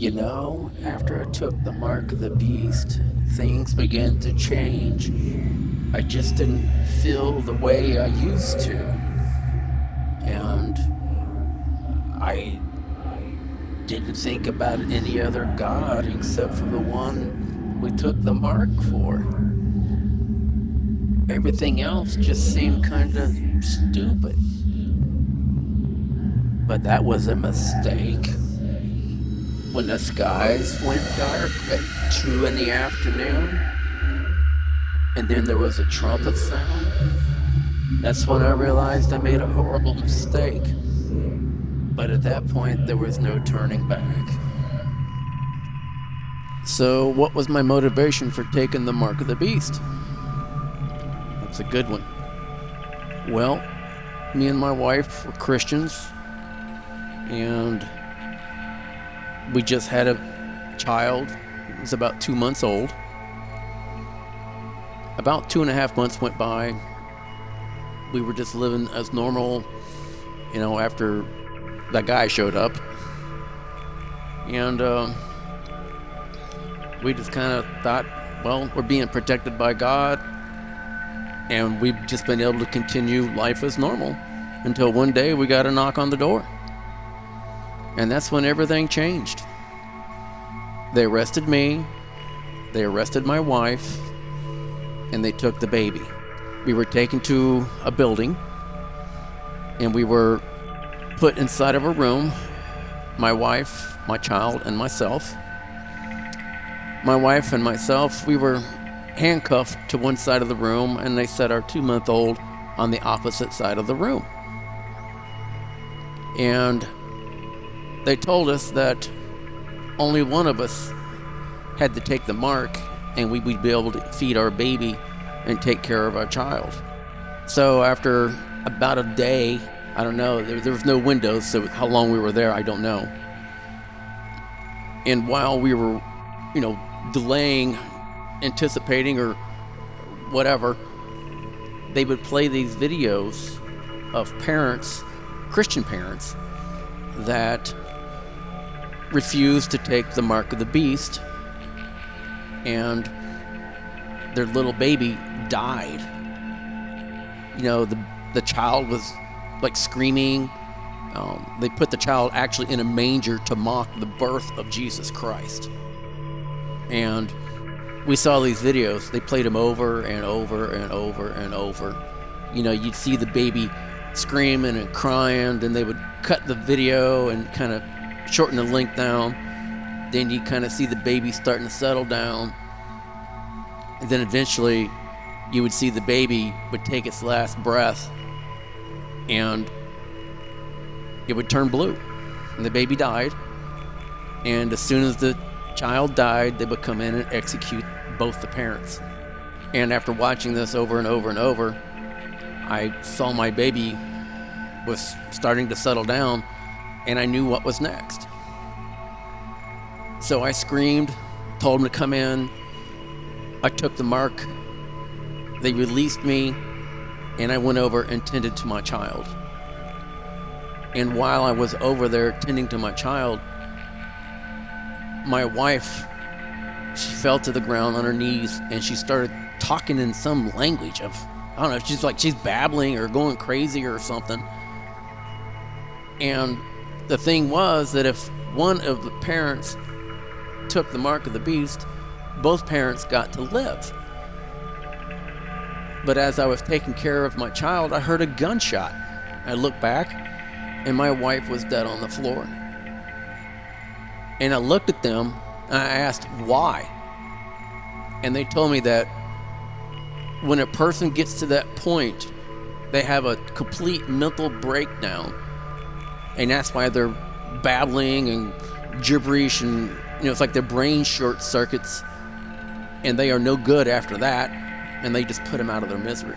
After I took the mark of the beast, things began to change. I just didn't feel the way I used to. And I didn't think about any other God except for the one we took the mark for. Everything else just seemed kind of stupid. But that was a mistake. When the skies went dark at 2 in the afternoon, and then there was a trumpet sound, that's when I realized I made a horrible mistake. But at that point, there was no turning back. So, what was my motivation for taking the mark of the beast? That's a good one. Well, me and my wife were Christians, and we just had a child. It was about 2 months old. About 2.5 months went by. We were just living as normal, after that guy showed up. And we just kind of thought, well, we're being protected by God, and we've just been able to continue life as normal until one day we got a knock on the door. And that's when everything changed. They arrested me, they arrested my wife, and they took the baby. We were taken to a building, and we were put inside of a room, my wife, my child, and myself. My wife and myself, we were handcuffed to one side of the room, and they set our 2-month-old on the opposite side of the room. And they told us that only one of us had to take the mark, and we would be able to feed our baby and take care of our child. So after about a day, I don't know, there was no windows, so how long we were there, I don't know. And while we were, delaying, anticipating, or whatever, they would play these videos of parents, Christian parents, that refused to take the mark of the beast, and their little baby died. The child was like screaming. They put the child actually in a manger to mock the birth of Jesus Christ. And we saw these videos. They played them over and over and over and over. You'd see the baby screaming and crying, then they would cut the video and kind of shorten the length down. Then you kind of see the baby starting to settle down. And then eventually you would see the baby would take its last breath, and it would turn blue, and the baby died. And as soon as the child died, they would come in and execute both the parents. And after watching this over and over and over, I saw my baby was starting to settle down, and I knew what was next. So I screamed, told them to come in. I took the mark. They released me, and I went over and tended to my child. And while I was over there tending to my child, my wife, she fell to the ground on her knees, and she started talking in some language of, I don't know, she's babbling or going crazy or something. And the thing was that if one of the parents took the mark of the beast, both parents got to live. But as I was taking care of my child, I heard a gunshot. I looked back, and my wife was dead on the floor. And I looked at them, and I asked why. And they told me that when a person gets to that point, they have a complete mental breakdown. And that's why they're babbling and gibberish, and it's like their brain short circuits, and they are no good after that, and they just put them out of their misery.